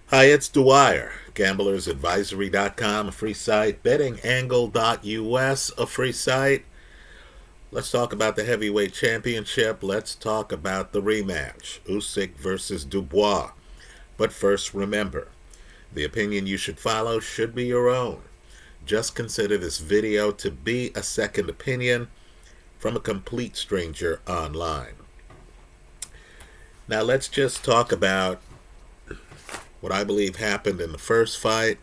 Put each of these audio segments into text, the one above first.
Hi, it's Dwyer, gamblersadvisory.com, a free site, bettingangle.us, a free site. Let's talk about the heavyweight championship. Let's talk about the rematch, Usyk versus DuBois. But first, remember, the opinion you should follow should be your own. Just consider this video to be a second opinion from a complete stranger online. Now let's just talk about what I believe happened in the first fight,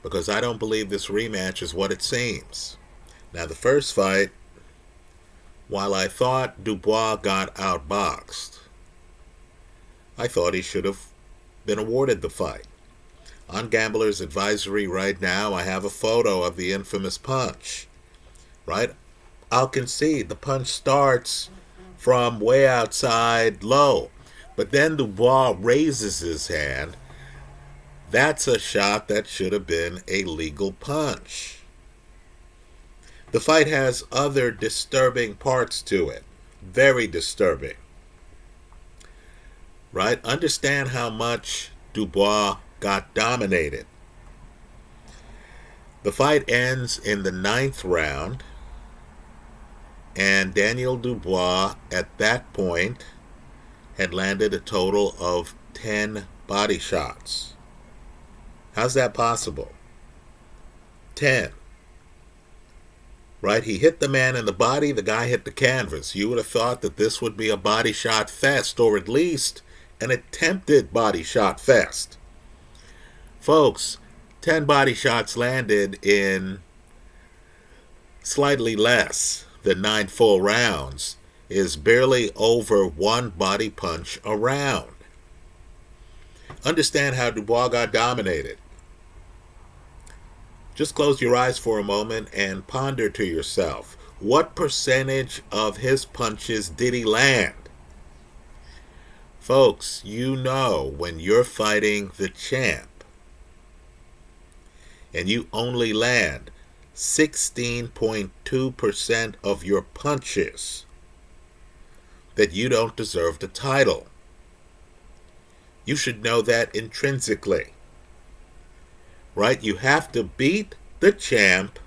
because I don't believe this rematch is what it seems. Now, the first fight, while I thought DuBois got outboxed, I thought he should have been awarded the fight. On Gambler's Advisory right now, I have a photo of the infamous punch. Right? I'll concede the punch starts from way outside low, but then DuBois raises his hand. That's a shot that should have been a legal punch. The fight has other disturbing parts to it. Very disturbing. Right? Understand how much DuBois got dominated. The fight ends in the 9th round, and Daniel DuBois at that point had landed a total of 10 body shots. How's that possible? 10. Right? He hit the man in the body, the guy hit the canvas. You would have thought that this would be a body shot fest, or at least an attempted body shot fest. Folks, 10 body shots landed in slightly less than 9 full rounds is barely over 1 body punch a round. Understand how DuBois got dominated. Just close your eyes for a moment and ponder to yourself, what percentage of his punches did he land? Folks, you know when you're fighting the champ and you only land 16.2% of your punches, that you don't deserve the title. You should know that intrinsically. Right? You have to beat the champ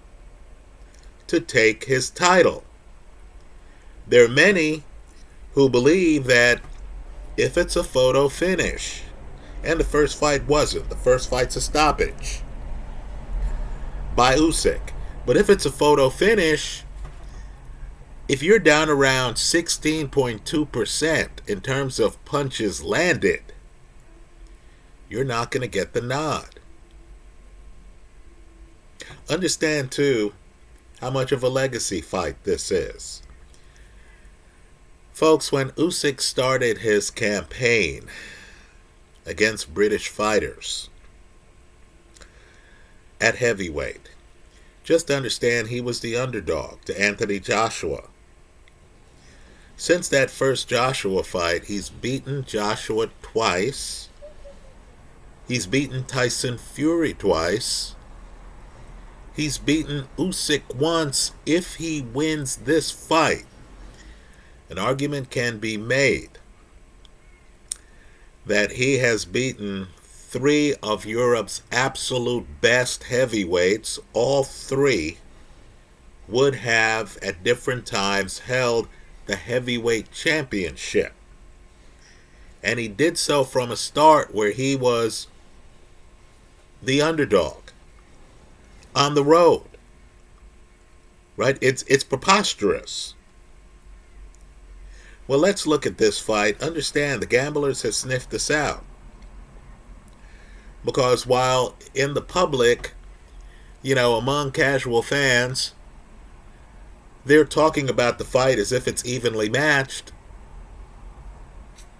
to take his title. There are many who believe that if it's a photo finish, and the first fight wasn't, the first fight's a stoppage by Usyk, but if it's a photo finish, if you're down around 16.2% in terms of punches landed, you're not going to get the nod. Understand, too, how much of a legacy fight this is. Folks, when Usyk started his campaign against British fighters at heavyweight, just understand he was the underdog to Anthony Joshua. Since that first Joshua fight, he's beaten Joshua twice. He's beaten Tyson Fury twice. He's beaten Usyk once. If he wins this fight, an argument can be made that he has beaten 3 of Europe's absolute best heavyweights. All 3 would have at different times held the heavyweight championship. And he did so from a start where he was the underdog on the road. Right? It's preposterous. Well, let's look at this fight. Understand, the gamblers have sniffed this out. Because while in the public, among casual fans, they're talking about the fight as if it's evenly matched,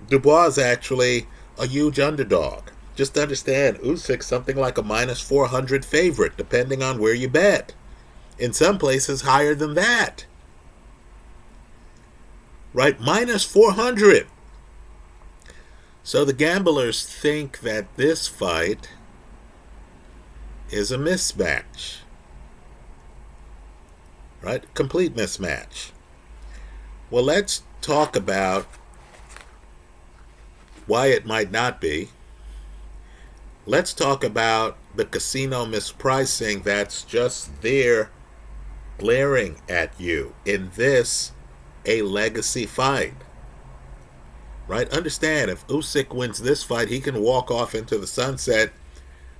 DuBois is actually a huge underdog. Just understand, Usyk's something like a minus 400 favorite, depending on where you bet. In some places, higher than that. Right? Minus 400. So the gamblers think that this fight is a mismatch. Right? Complete mismatch. Well, let's talk about why it might not be, Let's talk about the casino mispricing that's just there glaring at you in this, a legacy fight. Right? Understand, if Usyk wins this fight, he can walk off into the sunset.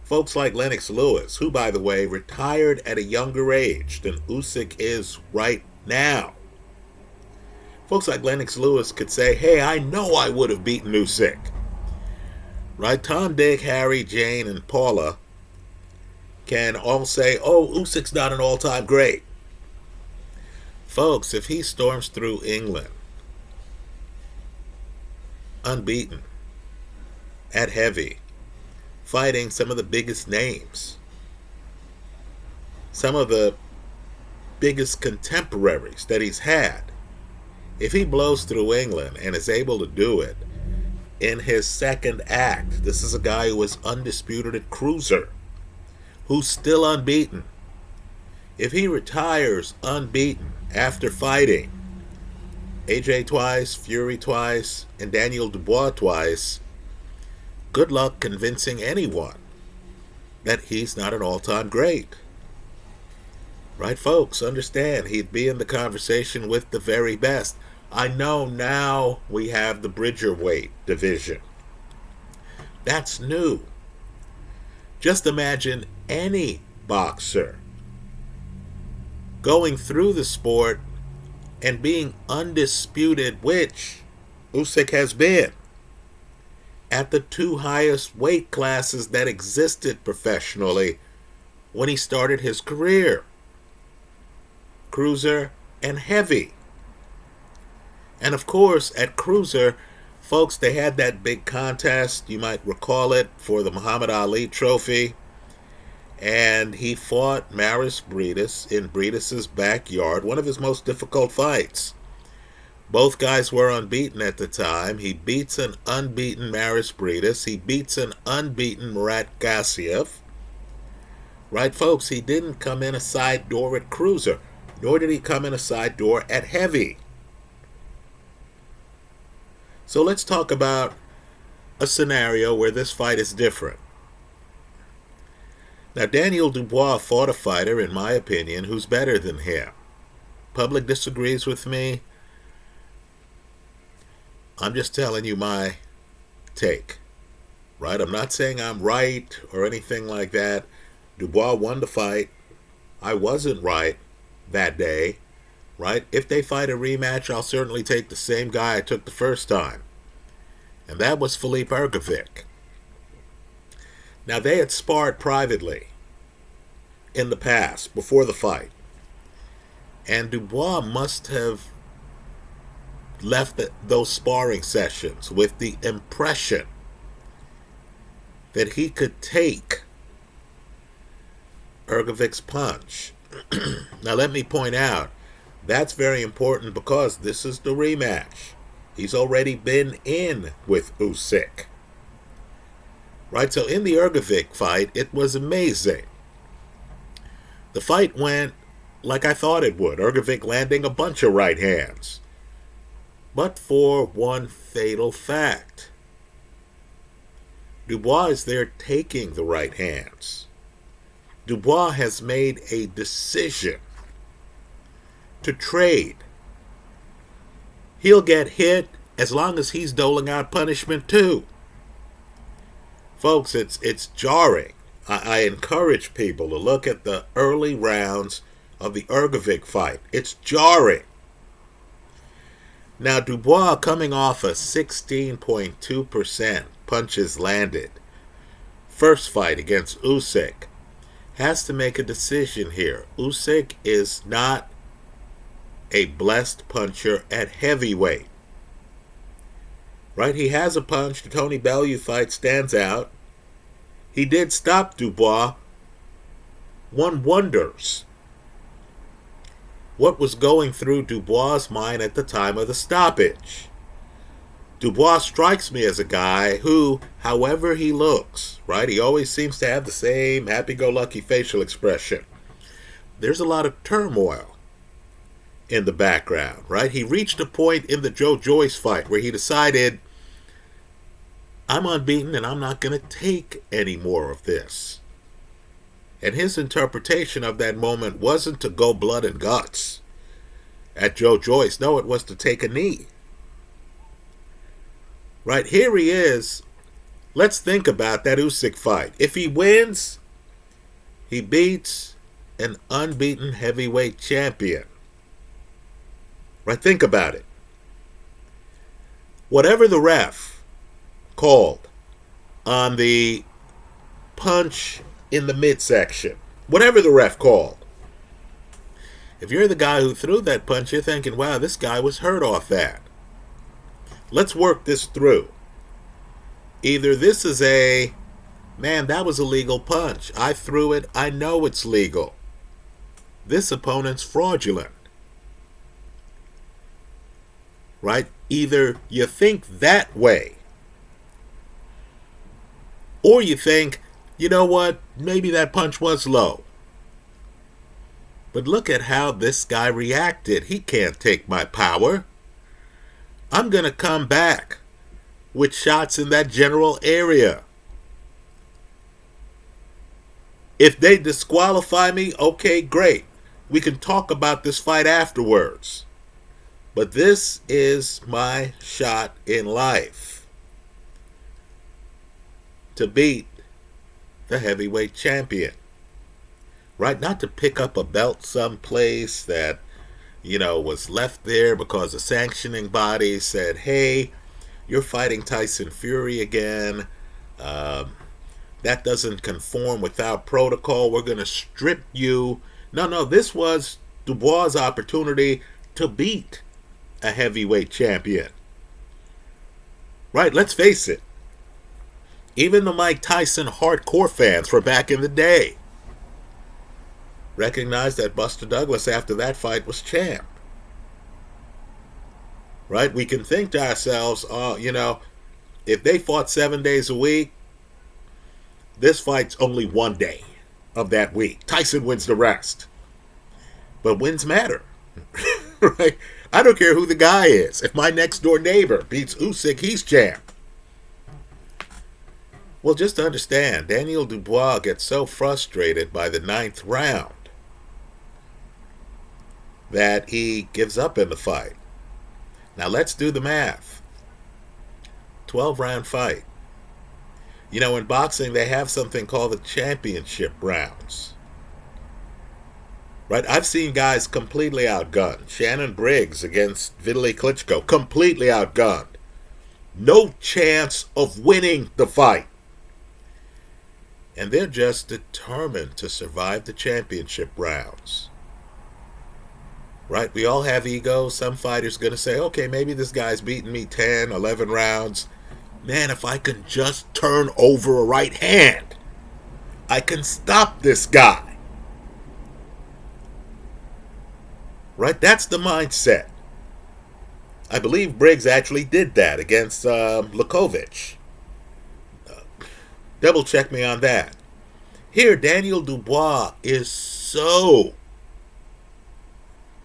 Folks like Lennox Lewis, who, by the way, retired at a younger age than Usyk is right now. Folks like Lennox Lewis could say, hey, I know I would have beaten Usyk. Right? Tom, Dick, Harry, Jane, and Paula can all say, oh, Usyk's not an all-time great. Folks, if he storms through England unbeaten at heavy, fighting some of the biggest names, some of the biggest contemporaries that he's had, if he blows through England and is able to do it in his second act, this is a guy who is undisputed at cruiser, who's still unbeaten. If he retires unbeaten after fighting AJ twice, Fury twice, and Daniel DuBois twice, good luck convincing anyone that he's not an all-time great. Right, folks? Understand, he'd be in the conversation with the very best. I know now we have the Bridgerweight division. That's new. Just imagine any boxer going through the sport and being undisputed, which Usyk has been, at the two highest weight classes that existed professionally when he started his career, cruiser and heavy. And of course, at cruiser, folks, they had that big contest, you might recall it, for the Muhammad Ali trophy. And he fought Maris Briedis in Briedis' backyard, one of his most difficult fights. Both guys were unbeaten at the time. He beats an unbeaten Maris Briedis. He beats an unbeaten Murat Gassiev. Right, folks? He didn't come in a side door at cruiser, nor did he come in a side door at heavy. So let's talk about a scenario where this fight is different. Now, Daniel DuBois fought a fighter, in my opinion, who's better than him. Public disagrees with me. I'm just telling you my take, right? I'm not saying I'm right or anything like that. DuBois won the fight. I wasn't right that day, right? If they fight a rematch, I'll certainly take the same guy I took the first time. And that was Filip Hrgovic. Now, they had sparred privately in the past, before the fight. And DuBois must have left those sparring sessions with the impression that he could take Hrgovic's punch. Now, let me point out, that's very important because this is the rematch. He's already been in with Usyk. Right, so in the Hrgovic fight, it was amazing. The fight went like I thought it would. Hrgovic landing a bunch of right hands. But for one fatal fact. DuBois is there taking the right hands. DuBois has made a decision to trade. He'll get hit as long as he's doling out punishment too. Folks, it's jarring. I encourage people to look at the early rounds of the Hrgovic fight. It's jarring. Now, DuBois, coming off a 16.2% punches landed first fight against Usyk, has to make a decision here. Usyk is not a blessed puncher at heavyweight. Right? He has a punch. The Tony Bellew fight stands out. He did stop DuBois. One wonders what was going through DuBois' mind at the time of the stoppage. DuBois strikes me as a guy who, however he looks, right, he always seems to have the same happy-go-lucky facial expression. There's a lot of turmoil in the background, right? He reached a point in the Joe Joyce fight where he decided I'm unbeaten and I'm not going to take any more of this. And his interpretation of that moment wasn't to go blood and guts at Joe Joyce. No, it was to take a knee. Right, here he is. Let's think about that Usyk fight. If he wins, he beats an unbeaten heavyweight champion. Right, think about it. Whatever the ref called on the punch in the midsection, whatever the ref called, if you're the guy who threw that punch, you're thinking, wow, this guy was hurt off that. Let's work this through. Either this is a, man, that was a legal punch. I threw it. I know it's legal. This opponent's fraudulent. Right? Either you think that way, or you think, you know what, maybe that punch was low. But look at how this guy reacted. He can't take my power. I'm going to come back with shots in that general area. If they disqualify me, okay, great. We can talk about this fight afterwards. But this is my shot in life to beat the heavyweight champion. Right? Not to pick up a belt someplace that, was left there because the sanctioning body said, hey, you're fighting Tyson Fury again. That doesn't conform with our protocol. We're going to strip you. No, this was DuBois' opportunity to beat a heavyweight champion. Right, let's face it. Even the Mike Tyson hardcore fans from back in the day recognized that Buster Douglas after that fight was champ. Right, we can think to ourselves, if they fought 7 days a week, this fight's only one day of that week. Tyson wins the rest. But wins matter. Right? I don't care who the guy is. If my next door neighbor beats Usyk, he's champ. Well, just to understand, Daniel DuBois gets so frustrated by the 9th round that he gives up in the fight. Now let's do the math. 12-round fight. In boxing they have something called the championship rounds. Right? I've seen guys completely outgunned. Shannon Briggs against Vitaly Klitschko, completely outgunned. No chance of winning the fight. And they're just determined to survive the championship rounds. Right? We all have egos. Some fighters going to say, okay, maybe this guy's beating me 10, 11 rounds. Man, if I can just turn over a right hand, I can stop this guy. Right? That's the mindset. I believe Briggs actually did that against Lakovic. Double check me on that. Here, Daniel DuBois is so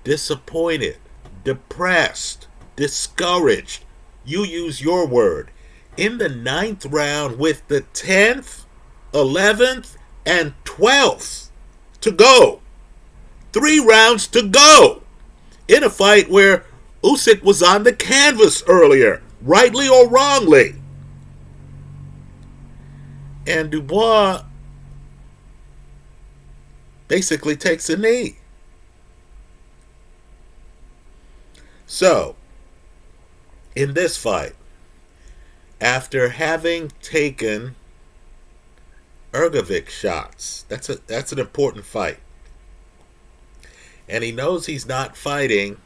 disappointed, depressed, discouraged. You use your word. In the 9th round with the 10th, 11th, and 12th to go. 3 rounds to go. In a fight where Usyk was on the canvas earlier, rightly or wrongly. And DuBois basically takes a knee. So, in this fight, after having taken Ergovic shots, that's an important fight. And he knows he's not fighting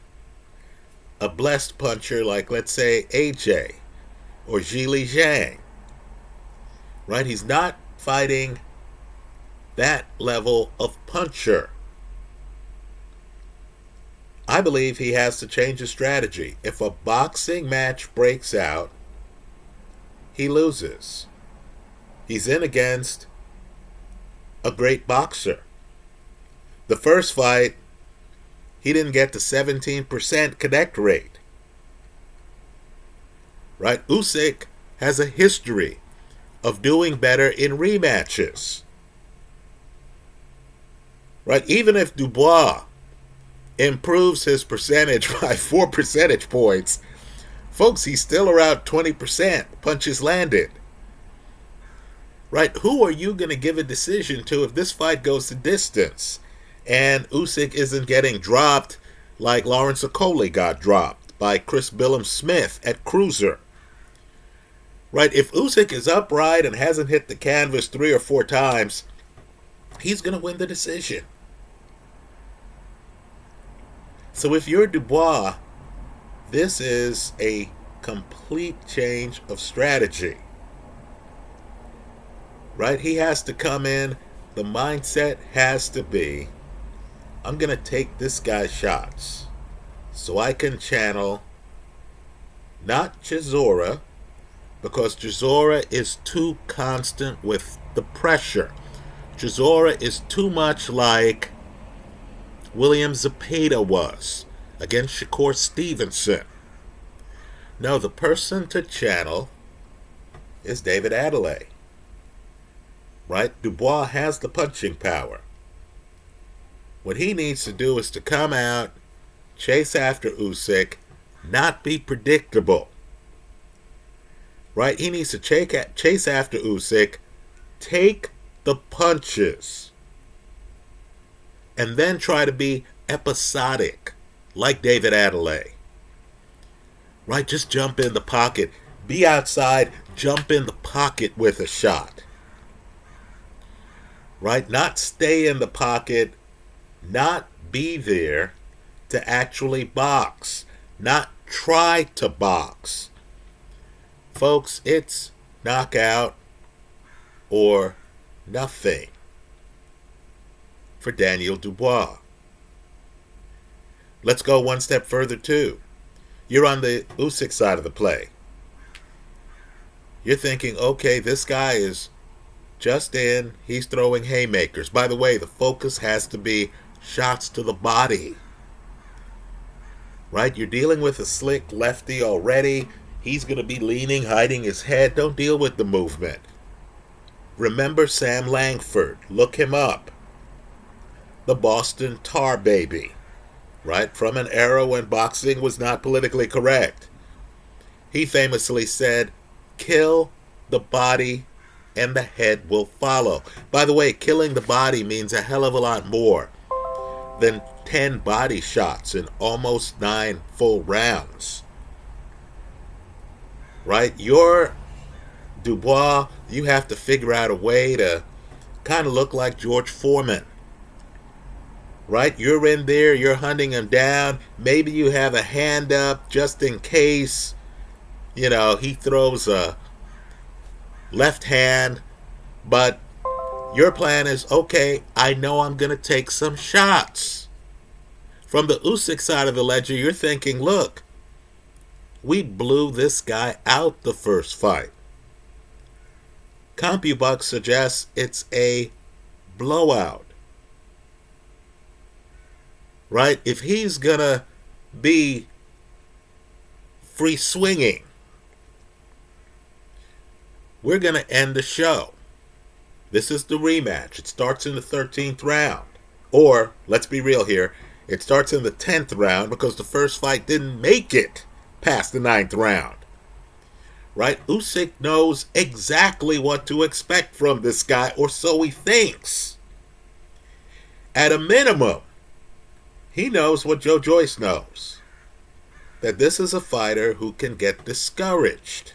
a blessed puncher like, let's say, AJ or Zhili Zhang. Right? He's not fighting that level of puncher. I believe he has to change his strategy. If a boxing match breaks out, he loses. He's in against a great boxer. The first fight, he didn't get to 17% connect rate. Right? Usyk has a history of doing better in rematches. Right? Even if DuBois improves his percentage by 4 percentage points, folks, he's still around 20% punches landed. Right? Who are you going to give a decision to if this fight goes the distance and Usyk isn't getting dropped like Lawrence Okoli got dropped by Chris Billum-Smith at cruiser? Right? If Usyk is upright and hasn't hit the canvas 3 or 4 times, he's going to win the decision. So if you're DuBois, this is a complete change of strategy. Right? He has to come in. The mindset has to be, I'm going to take this guy's shots so I can channel not Chisora, because Chisora is too constant with the pressure. Chisora is too much like William Zepeda was against Shakur Stevenson. No, the person to channel is David Adelaide. Right? DuBois has the punching power. What he needs to do is to come out, chase after Usyk, not be predictable. Right? He needs to chase after Usyk, take the punches, and then try to be episodic, like David Adelaide. Right? Just jump in the pocket. Be outside, jump in the pocket with a shot. Right? Not stay in the pocket, not be there to actually box, not try to box. Folks, it's knockout or nothing for Daniel DuBois. Let's go one step further too. You're on the Usyk side of the play. You're thinking, okay, this guy is just in, he's throwing haymakers. By the way, the focus has to be shots to the body. Right? You're dealing with a slick lefty already. He's going to be leaning, hiding his head. Don't deal with the movement. Remember Sam Langford. Look him up. The Boston Tar Baby. Right? From an era when boxing was not politically correct. He famously said, kill the body and the head will follow. By the way, killing the body means a hell of a lot more than 10 body shots in almost 9 full rounds. Right? You're DuBois, you have to figure out a way to kind of look like George Foreman. Right? You're in there, you're hunting him down. Maybe you have a hand up just in case, he throws a left hand. But your plan is, okay, I know I'm going to take some shots. From the Usyk side of the ledger, you're thinking, look, we blew this guy out the first fight. CompuBucks suggests it's a blowout. Right? If he's going to be free swinging, we're going to end the show. This is the rematch. It starts in the 13th round. Or, let's be real here, it starts in the 10th round because the first fight didn't make it past the 9th round. Right? Usyk knows exactly what to expect from this guy, or so he thinks. At a minimum, he knows what Joe Joyce knows. That this is a fighter who can get discouraged.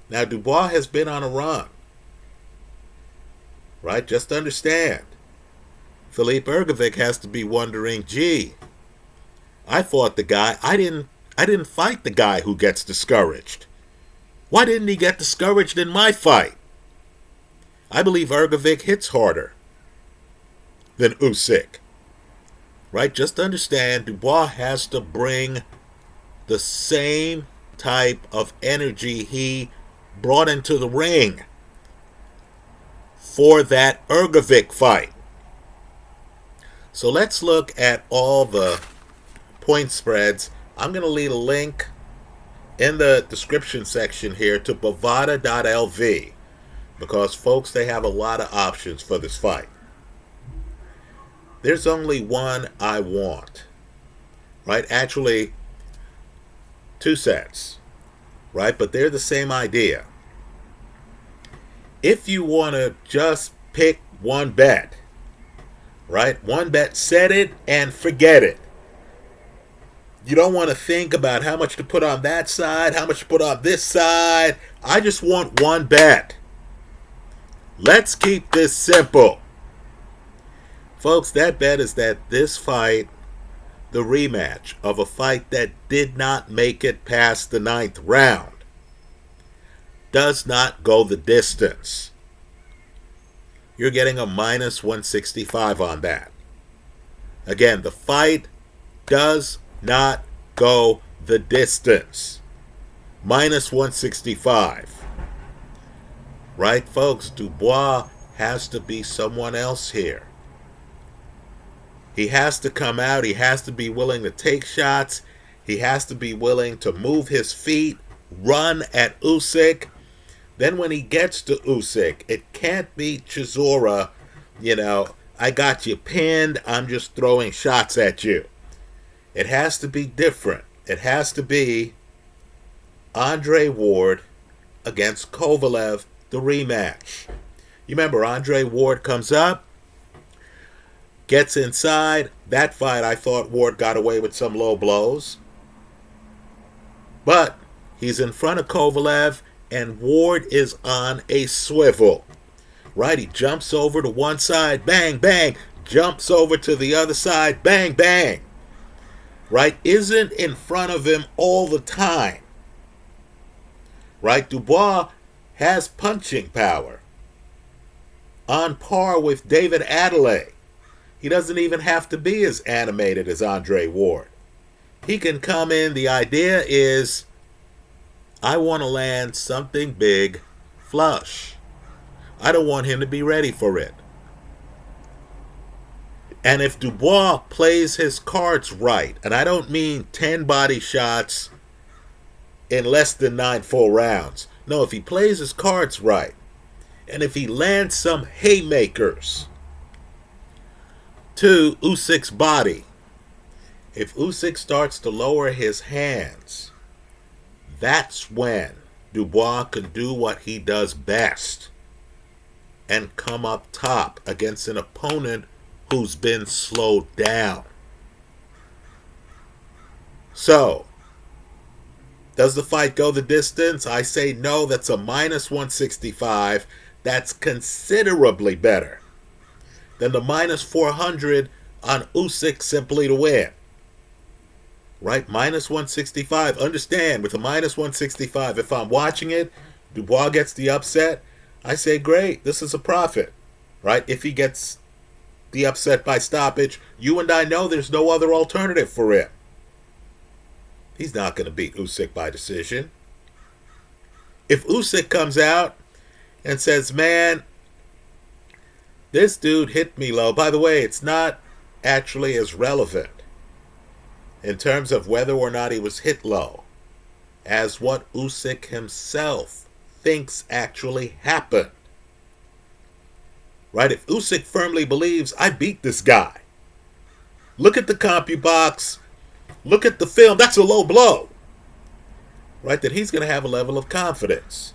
Now, DuBois has been on a run. Right? Just understand. Philippe Ergovic has to be wondering, gee, I fought the guy. I didn't fight the guy who gets discouraged. Why didn't he get discouraged in my fight? I believe Ergovic hits harder than Usyk. Right? Just understand, DuBois has to bring the same type of energy he brought into the ring for that Ergovic fight. So let's look at all the point spreads. I'm going to leave a link in the description section here to bovada.lv, because folks, they have a lot of options for this fight. There's only one I want, right? Actually, two sets, right? But they're the same idea. If you want to just pick one bet, right? One bet, set it and forget it. You don't want to think about how much to put on that side, how much to put on this side. I just want one bet. Let's keep this simple. Folks, that bet is that this fight, the rematch of a fight that did not make it past the 9th round, does not go the distance. You're getting a minus 165 on that. Again, the fight does not go the distance. Minus 165. Right, folks? DuBois has to be someone else here. He has to come out. He has to be willing to take shots. He has to be willing to move his feet, run at Usyk. Then when he gets to Usyk, it can't be Chisora, I got you pinned, I'm just throwing shots at you. It has to be different. It has to be Andre Ward against Kovalev, the rematch. You remember, Andre Ward comes up, gets inside. That fight, I thought Ward got away with some low blows. But he's in front of Kovalev, and Ward is on a swivel. Right? He jumps over to one side, bang, bang. Jumps over to the other side, bang, bang. Right? Isn't in front of him all the time. Right? DuBois has punching power. On par with David Adelaide. He doesn't even have to be as animated as Andre Ward. He can come in. The idea is, I want to land something big flush. I don't want him to be ready for it. And if DuBois plays his cards right, and I don't mean 10 body shots in less than 9 full rounds. No, if he plays his cards right, and if he lands some haymakers to Usyk's body, if Usyk starts to lower his hands, that's when DuBois can do what he does best and come up top against an opponent who's been slowed down. So, does the fight go the distance? I say no. That's a minus 165. That's considerably better than the minus 400 on Usyk simply to win. Right? Minus 165. Understand, with a minus 165, if I'm watching it, DuBois gets the upset, I say, great, this is a profit. Right? If he gets the upset by stoppage, you and I know there's no other alternative for him. He's not going to beat Usyk by decision. If Usyk comes out and says, man, this dude hit me low. By the way, it's not actually as relevant in terms of whether or not he was hit low as what Usyk himself thinks actually happened. Right? If Usyk firmly believes, I beat this guy. Look at the CompuBox. Look at the film. That's a low blow. Right? That he's going to have a level of confidence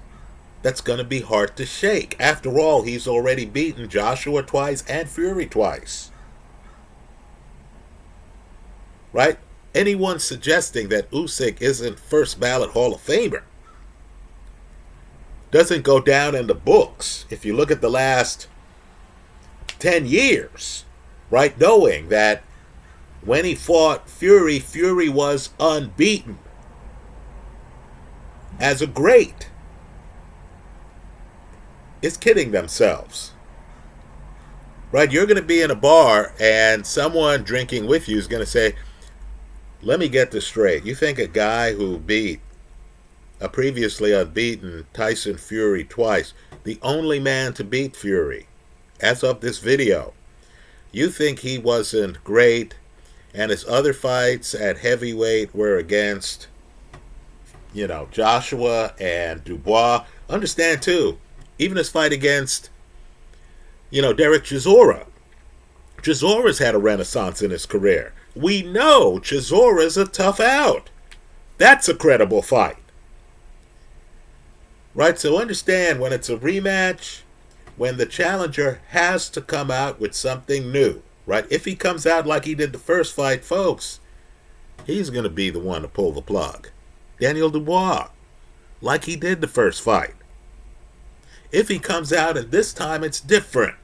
that's going to be hard to shake. After all, he's already beaten Joshua twice and Fury twice. Right? Anyone suggesting that Usyk isn't first ballot Hall of Famer doesn't go down in the books. If you look at the last 10 years, right? Knowing that when he fought Fury, Fury was unbeaten as a great. Is kidding themselves. Right? You're going to be in a bar and someone drinking with you is going to say, let me get this straight. You think a guy who beat a previously unbeaten Tyson Fury twice, the only man to beat Fury as of this video, you think he wasn't great and his other fights at heavyweight were against Joshua and DuBois. Understand, too, even his fight against, Derek Chisora. Chisora's had a renaissance in his career. We know Chisora's a tough out. That's a credible fight. Right? So understand, when it's a rematch, when the challenger has to come out with something new. Right? If he comes out like he did the first fight, folks, he's going to be the one to pull the plug. Daniel Dubois, like he did the first fight. If he comes out and this time it's different.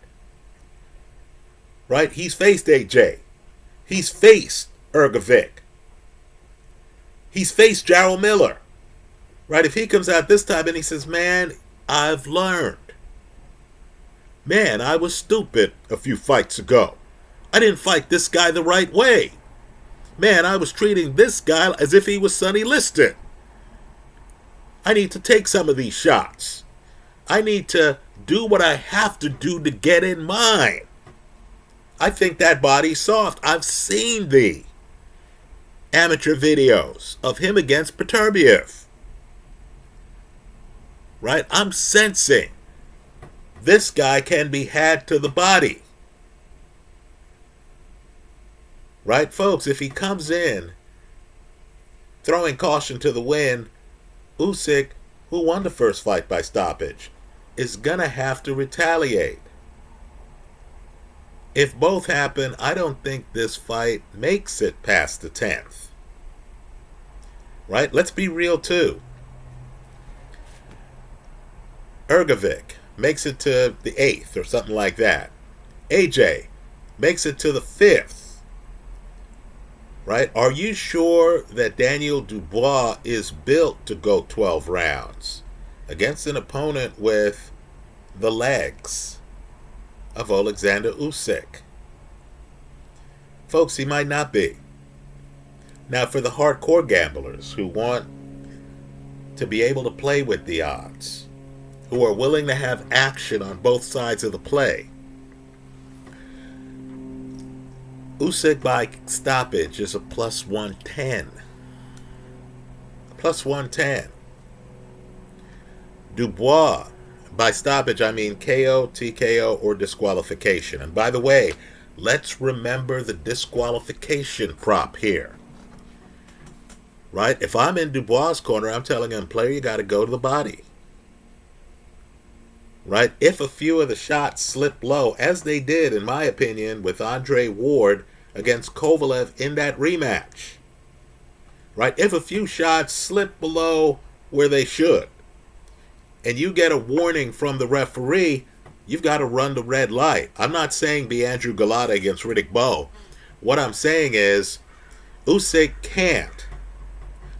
Right? He's faced AJ. He's faced Ergovic. He's faced Jarrell Miller. Right? If he comes out this time and he says, man, I've learned. Man, I was stupid a few fights ago. I didn't fight this guy the right way. Man, I was treating this guy as if he was Sonny Liston. I need to take some of these shots. I need to do what I have to do to get in mine. I think that body's soft. I've seen the amateur videos of him against Peterbiev. Right? I'm sensing this guy can be had to the body. Right, folks? If he comes in throwing caution to the wind, Usyk, who won the first fight by stoppage, is going to have to retaliate. If both happen, I don't think this fight makes it past the 10th. Right? Let's be real, too. Ergovic makes it to the 8th or something like that. AJ makes it to the 5th. Right? Are you sure that Daniel Dubois is built to go 12 rounds against an opponent with the legs of Alexander Usyk? Folks, he might not be. Now, for the hardcore gamblers who want to be able to play with the odds, who are willing to have action on both sides of the play, Usyk by stoppage is a plus 110. Plus 110. Dubois by stoppage, I mean KO, TKO, or disqualification. And by the way, let's remember the disqualification prop here. Right? If I'm in Dubois' corner, I'm telling him, player, you got to go to the body. Right? If a few of the shots slip low, as they did, in my opinion, with Andre Ward against Kovalev in that rematch. Right? If a few shots slip below where they should, and you get a warning from the referee, you've got to run the red light. I'm not saying be Andrew Galata against Riddick Bowe. What I'm saying is, Usyk can't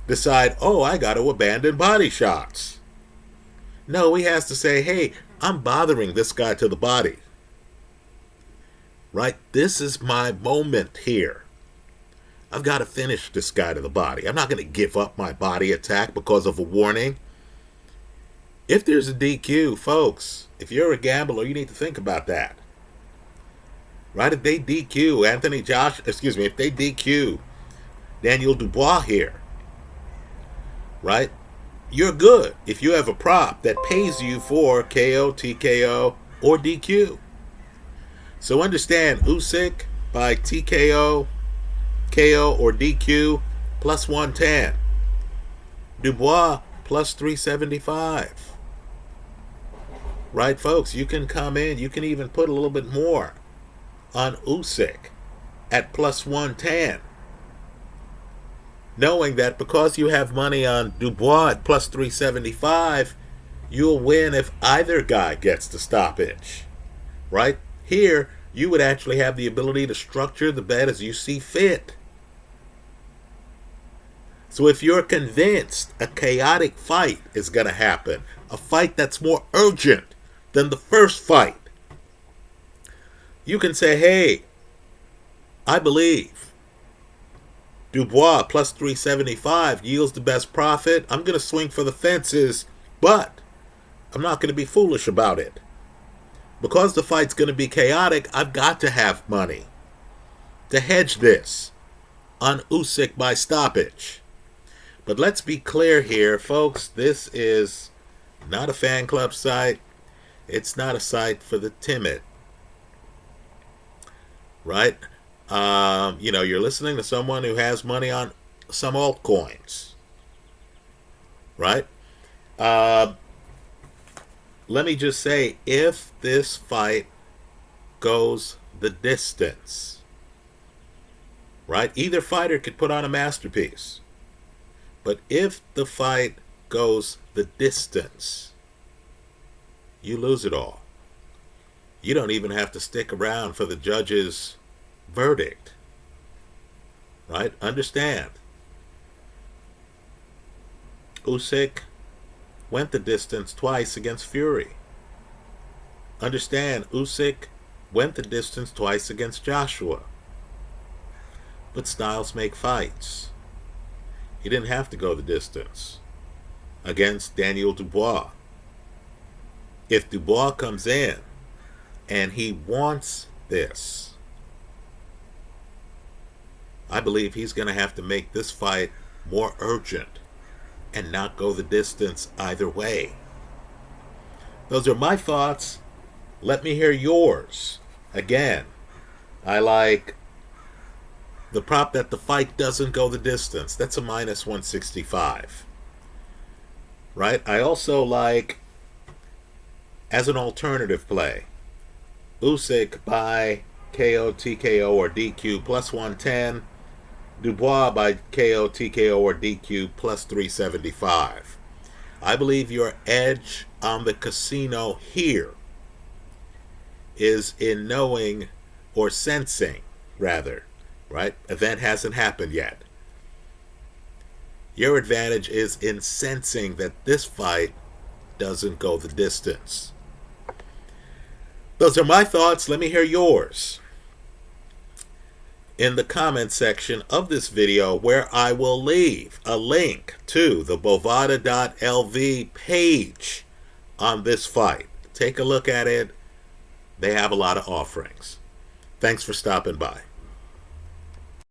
decide, oh, I got to abandon body shots. No, he has to say, hey, I'm bothering this guy to the body. Right? This is my moment here. I've got to finish this guy to the body. I'm not going to give up my body attack because of a warning. If there's a DQ, folks, if you're a gambler, you need to think about that. Right? If they DQ if they DQ Daniel Dubois here, right? You're good if you have a prop that pays you for KO, TKO, or DQ. So understand, Usyk by TKO, KO, or DQ, plus 110. Dubois, plus 375. Right, folks? You can come in. You can even put a little bit more on Usyk at plus 110. Knowing that because you have money on Dubois at plus 375, you'll win if either guy gets the stoppage. Right? Here, you would actually have the ability to structure the bet as you see fit. So if you're convinced a chaotic fight is going to happen, a fight that's more urgent than the first fight, you can say, hey, I believe Dubois plus 375 yields the best profit. I'm going to swing for the fences, but I'm not going to be foolish about it. Because the fight's going to be chaotic, I've got to have money to hedge this on Usyk by stoppage. But let's be clear here, folks. This is not a fan club site. It's not a site for the timid. Right? You're listening to someone who has money on some altcoins. Right? Let me just say, if this fight goes the distance, right? Either fighter could put on a masterpiece. But if the fight goes the distance, you lose it all. You don't even have to stick around for the judge's verdict. Right? Understand. Usyk went the distance twice against Fury. Understand, Usyk went the distance twice against Joshua. But styles make fights. He didn't have to go the distance against Daniel DuBois. If DuBois comes in and he wants this, I believe he's going to have to make this fight more urgent and not go the distance either way. Those are my thoughts. Let me hear yours. Again, I like the prop that the fight doesn't go the distance. That's a minus 165. Right? I also like, as an alternative play, Usyk by KO, TKO, or DQ plus 110. DuBois by KO, TKO, or DQ plus 375. I believe your edge on the casino here is in knowing, or sensing, rather, right? Event hasn't happened yet. Your advantage is in sensing that this fight doesn't go the distance. Those are my thoughts. Let me hear yours in the comment section of this video, where I will leave a link to the Bovada.lv page on this fight. Take a look at it. They have a lot of offerings. Thanks for stopping by.